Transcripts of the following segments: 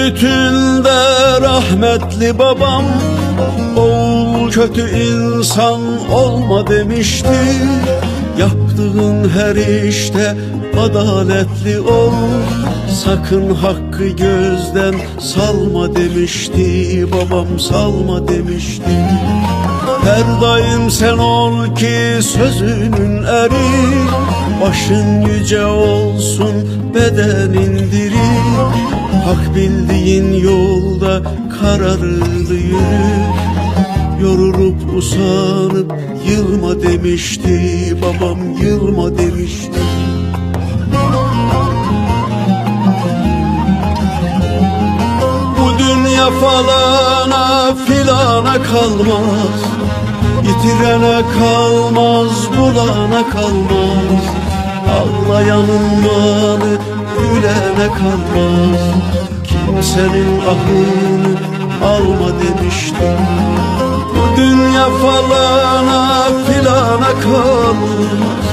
öğütünde rahmetli babam oğul kötü insan olma demişti. Yaptığın her işte adaletli ol, sakın hakkı gözden salma demişti. Babam salma demişti. Her daim sen ol ki sözünün eri, başın yüce olsun bedenin diri. Hak bildiğin yolda kararlı yürü, yorulup usanıp yılma demişti. Babam yılma demişti. Bu dünya falana filana kalmaz, yitirene kalmaz, bulana kalmaz. Ağlayanın malı gülene kalmaz. Kimsenin ahını alma demişti. Bu dünya falana filana kalmaz,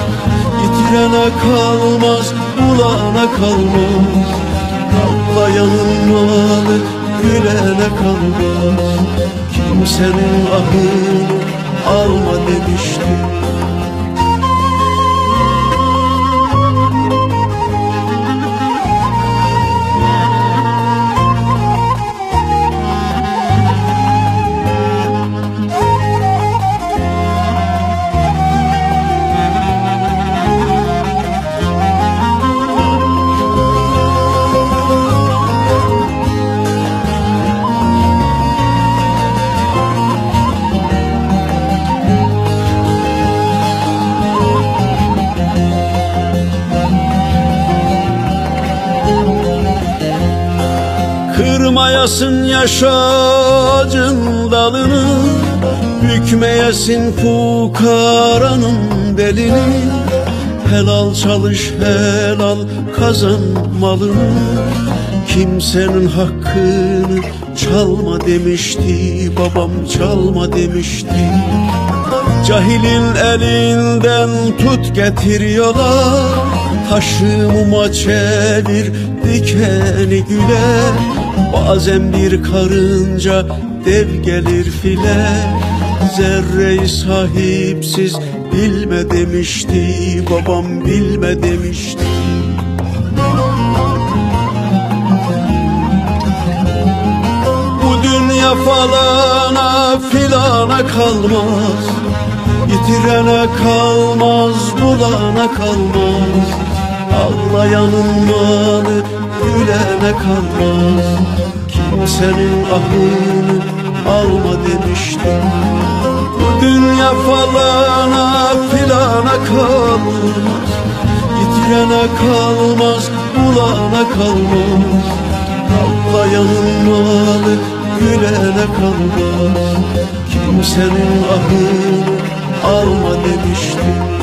yitirene kalmaz, bulana kalmaz. Ağlayanın malı gülene kalmaz. Kimsenin ahını alma demişti. Kırmayasın yaşacın dalını, bükmeyesin fukaranın belini. Helal çalış helal kazan malını, kimsenin hakkını çalma demişti. Babam çalma demişti. Cahilin elinden tut getir yola, taşı muma çevir dikeni güle. Bazen bir karınca dev gelir file, zerreyi sahipsiz bilme demişti. Babam bilme demişti. Bu dünya falana filana kalmaz, yitirene kalmaz, bulana kalmaz. Ağlayanın malı gülene kalmaz. Kimsenin ahını alma demişti. Bu dünya falana filana kalmaz, yitirene kalmaz, bulana kalmaz. Ağlayanın malı gülene kalmaz. Kimsenin ahını alma demişti.